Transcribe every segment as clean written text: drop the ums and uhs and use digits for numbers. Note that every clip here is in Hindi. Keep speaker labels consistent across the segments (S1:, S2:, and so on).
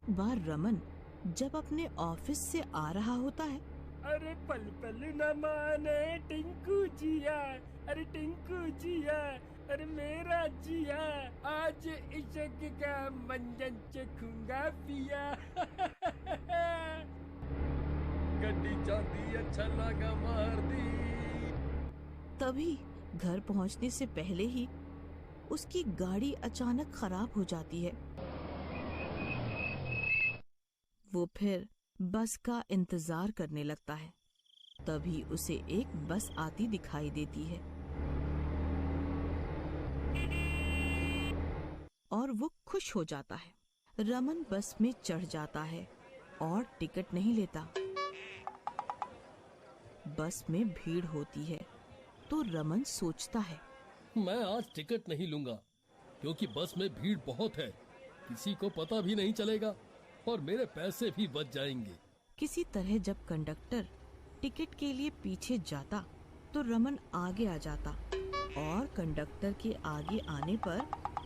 S1: बार रमन जब अपने ऑफिस से आ रहा होता है,
S2: अरे पल पल न माने टिंकू जिया, अरे टिंकू जिया, अरे मेरा जिया, आज इश्क का मंजन चखूंगा पिया। गड्डी चांदी अच्छा लगा मार दी।
S1: तभी घर पहुंचने से पहले ही उसकी गाड़ी अचानक खराब हो जाती है। वो फिर बस का इंतजार करने लगता है। तभी उसे एक बस आती दिखाई देती है और वो खुश हो जाता है। रमन बस में चढ़ जाता है और टिकट नहीं लेता। बस में भीड़ होती है तो रमन सोचता है,
S3: मैं आज टिकट नहीं लूंगा क्योंकि बस में भीड़ बहुत है, किसी को पता भी नहीं चलेगा और मेरे पैसे भी बच जाएंगे।
S1: किसी तरह जब कंडक्टर टिकट के लिए पीछे जाता तो रमन आगे आ जाता और कंडक्टर के आगे आने पर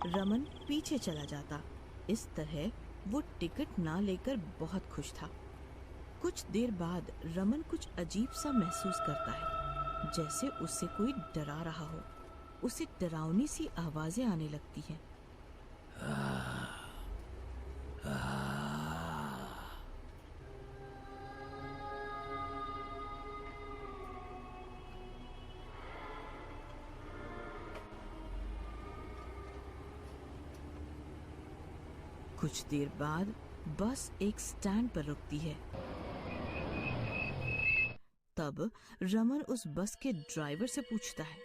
S1: रमन पीछे चला जाता। इस तरह वो टिकट ना लेकर बहुत खुश था। कुछ देर बाद रमन कुछ अजीब सा महसूस करता है, जैसे उससे कोई डरा रहा हो। उसे डरावनी सी आवाजें आने लगती हैं। कुछ देर बाद बस एक स्टैंड पर रुकती है। तब रमन उस बस के ड्राइवर से पूछता है,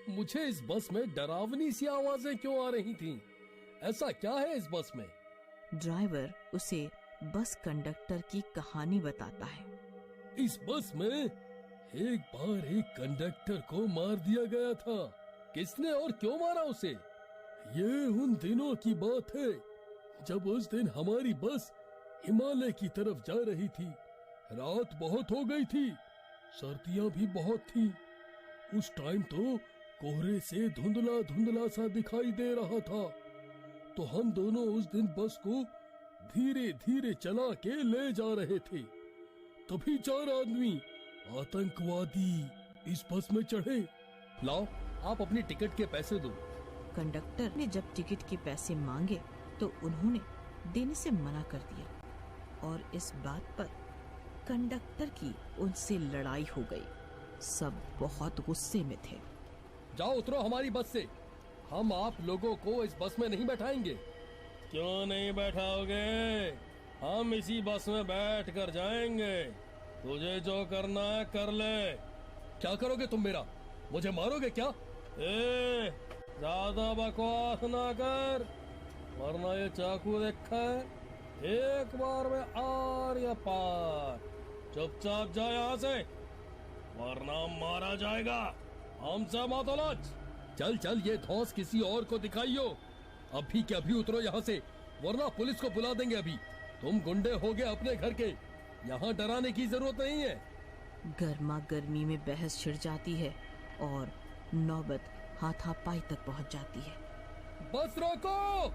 S3: मुझे इस बस में डरावनी सी आवाजें क्यों आ रही थीं? ऐसा क्या है इस बस में?
S1: ड्राइवर उसे बस कंडक्टर की कहानी बताता है।
S3: इस बस में एक बार एक कंडक्टर को मार दिया गया था। किसने और क्यों मारा उसे? ये उन दिनों की बात है जब उस दिन हमारी बस हिमालय की तरफ जा रही थी। रात बहुत हो गई थी, सर्दियां भी बहुत थी। उस टाइम तो कोहरे से धुंधला धुंधला सा दिखाई दे रहा था। तो हम दोनों उस दिन बस को धीरे धीरे चला के ले जा रहे थे। तभी 4 आदमी आतंकवादी इस बस में चढ़े। लाओ, आप अपनी टिकट के पैसे दो।
S1: कंडक्टर ने जब टिकट के पैसे मांगे तो उन्होंने देने से मना कर दिया और इस बात पर कंडक्टर की उनसे लड़ाई हो गई। सब बहुत गुस्से में थे।
S3: जाओ उतरो हमारी बस से, हम आप लोगों को इस बस में नहीं बैठाएंगे। क्यों नहीं बैठाओगे? हम इसी बस में बैठ कर जाएंगे। तुझे जो करना है कर ले। क्या करोगे तुम मेरा? मुझे मारोगे क्या? ज्यादा बकवास ना कर, वरना ये चाकू देखा है, एक बार में आर या पार। चुपचाप जा यहाँ से, वरना मारा जाएगा। हमसे मत उलझ। चल चल, ये धौंस किसी और को दिखाइयो। अभी के अभी उतरो यहाँ से, वरना पुलिस को बुला देंगे। अभी तुम गुंडे हो गए अपने घर के, यहाँ डराने की जरूरत नहीं है।
S1: गर्मा गर्मी में बहस छिड़ जाती है और नौबत हाथापाई तक पहुँच जाती है।
S3: बस रोको,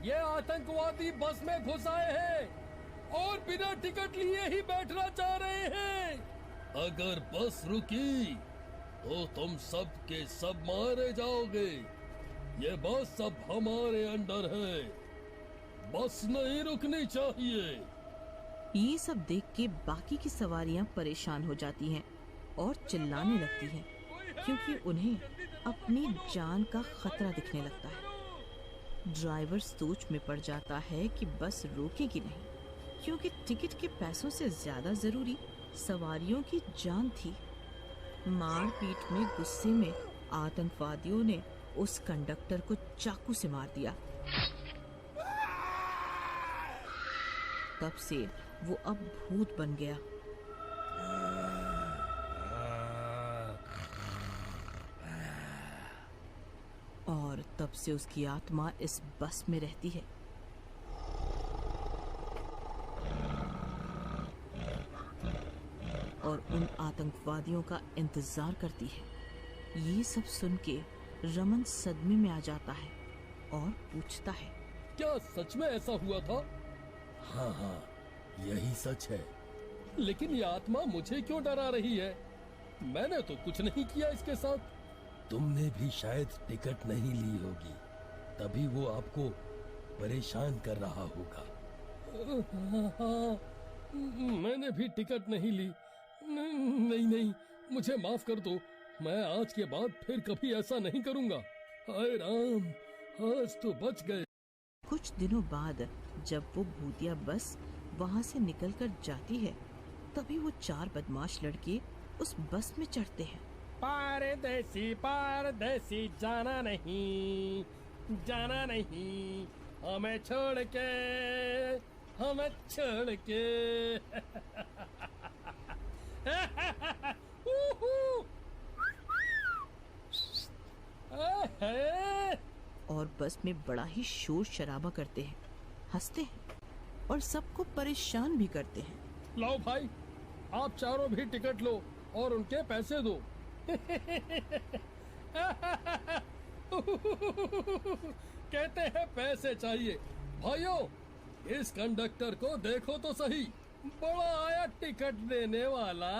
S3: ये आतंकवादी बस में घुस आए हैं और बिना टिकट लिए ही बैठना चाह रहे हैं। अगर बस रुकी तो तुम सब के सब मारे जाओगे। ये बस अब हमारे अंडर है, बस नहीं रुकनी चाहिए।
S1: ये सब देख के बाकी की सवारियां परेशान हो जाती हैं और चिल्लाने लगती हैं, क्योंकि उन्हें अपनी जान का खतरा दिखने लगता है। ड्राइवर सोच में पड़ जाता है कि बस रोकेगी नहीं, क्योंकि टिकट के पैसों से ज्यादा जरूरी सवारियों की जान थी। मारपीट में गुस्से में आतंकवादियों ने उस कंडक्टर को चाकू से मार दिया। तब से वो अब भूत बन गया। और तब से उसकी आत्मा इस बस में रहती है। और उन आतंकवादियों का इंतजार करती है। ये सब सुन के रमन सदमे में आ जाता है और पूछता है,
S3: क्या सच में ऐसा हुआ था? हाँ हाँ, यही सच है। लेकिन ये आत्मा मुझे क्यों डरा रही है? मैंने तो कुछ नहीं किया इसके साथ। तुमने भी शायद टिकट नहीं ली होगी, तभी वो आपको परेशान कर रहा होगा। हाँ, मैंने भी टिकट नहीं ली। नहीं नहीं, मुझे माफ कर दो। मैं आज के बाद फिर कभी ऐसा नहीं करूंगा। हाय राम, आज तो बच गए।
S1: कुछ दिनों बाद जब वो भूतिया बस वहाँ से निकलकर जाती है, तभी वो 4 बदमाश लड़के उस बस में चढ़ते हैं।
S2: पारदेसी पारदेसी जाना नहीं, जाना नहीं, हमें छोड़ के, हमें छोड़ के।
S1: और बस में बड़ा ही शोर शराबा करते हैं, हंसते हैं और सबको परेशान भी करते हैं।
S3: लो भाई, आप चारों भी टिकट लो और उनके पैसे दो। कहते हैं पैसे चाहिए। भाइयों, इस कंडक्टर को देखो तो सही, बड़ा आया टिकट देने वाला।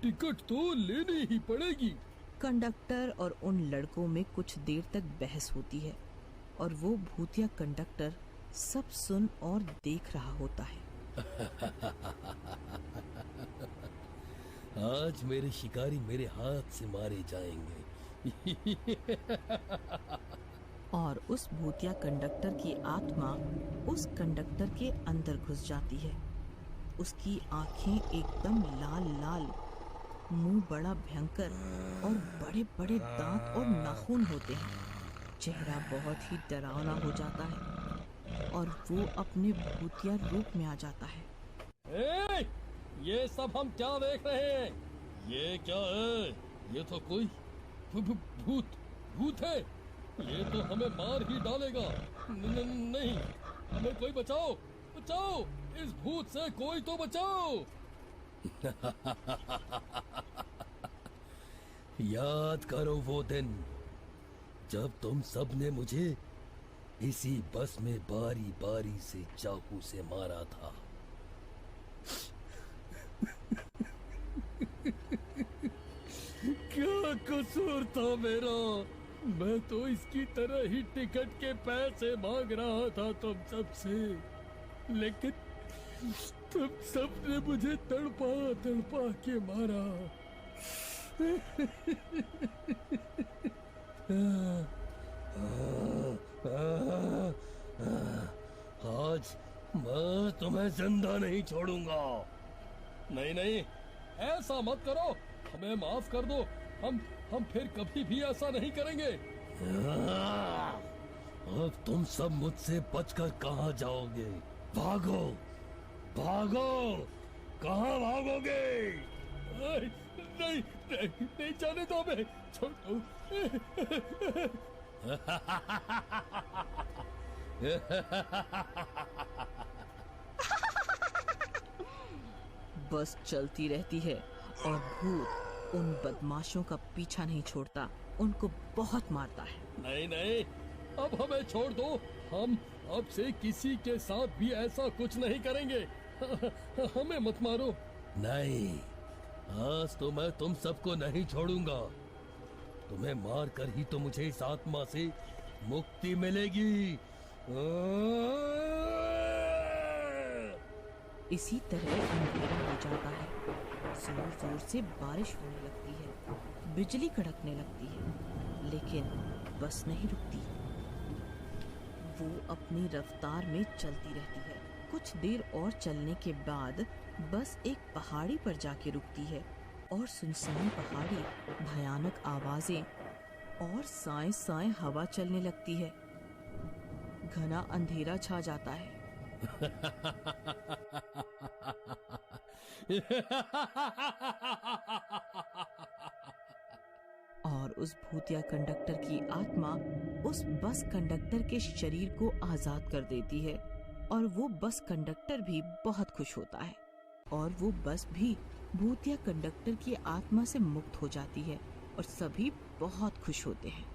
S3: टिकट तो लेनी ही पड़ेगी।
S1: कंडक्टर और उन लड़कों में कुछ देर तक बहस होती है और वो भूतिया कंडक्टर सब सुन और देख रहा होता है।
S3: आज मेरे शिकारी मेरे हाथ से मारे जाएंगे।
S1: और उस भूतिया कंडक्टर की आत्मा उस कंडक्टर के अंदर घुस जाती है। उसकी आंखें एकदम लाल लाल, मुंह बड़ा भयंकर और बड़े बड़े दांत और नाखून होते हैं। चेहरा बहुत ही डरावना हो जाता है और वो अपने भूतिया रूप में आ जाता है।
S3: ए, ये सब हम क्या देख रहे हैं? ये क्या है? ये तो कोई भूत है। ये तो हमें मार ही डालेगा। नहीं, हमें कोई बचाओ, बचाओ, इस भूत से कोई तो बचाओ। याद करो वो दिन जब तुम सब ने मुझे इसी बस में बारी बारी से चाकू से मारा था। क्या कसूर था मेरा? मैं तो इसकी तरह ही टिकट के पैसे मांग रहा था तुम सब से, लेकिन तुम सब ने मुझे तड़पा तड़पा के मारा। आज मैं तुम्हें जिंदा नहीं छोड़ूंगा। नहीं नहीं, ऐसा मत करो, हमें माफ कर दो। हम फिर कभी भी ऐसा नहीं करेंगे। अब तुम सब मुझसे बचकर कहाँ जाओगे? भागो, भागो, कहाँ भागोगे? नहीं, नहीं, नहीं जाने दो, हमें छोड़ दो।
S1: बस चलती रहती है और भूत उन बदमाशों का पीछा नहीं छोड़ता, उनको बहुत मारता है।
S3: नहीं नहीं, अब हमें छोड़ दो। हम अब से किसी के साथ भी ऐसा कुछ नहीं करेंगे। हमें मत मारो। नहीं, आज तो मैं तुम सबको नहीं छोड़ूंगा। तुम्हें मार कर ही तो मुझे इस आत्मा से मुक्ति मिलेगी।
S1: इसी तरह अंधेरा हो जाता है। जोर जोर से बारिश होने लगती है, बिजली कड़कने लगती है, लेकिन बस नहीं रुकती। वो अपनी रफ्तार में चलती रहती है। कुछ देर और चलने के बाद बस एक पहाड़ी पर जाके रुकती है और सुनसान पहाड़ी, भयानक आवाजें और साए साए हवा चलने लगती है। घना अंधेरा छा जाता है। और उस भूतिया कंडक्टर की आत्मा उस बस कंडक्टर के शरीर को आजाद कर देती है और वो बस कंडक्टर भी बहुत खुश होता है और वो बस भी भूतिया कंडक्टर की आत्मा से मुक्त हो जाती है और सभी बहुत खुश होते हैं।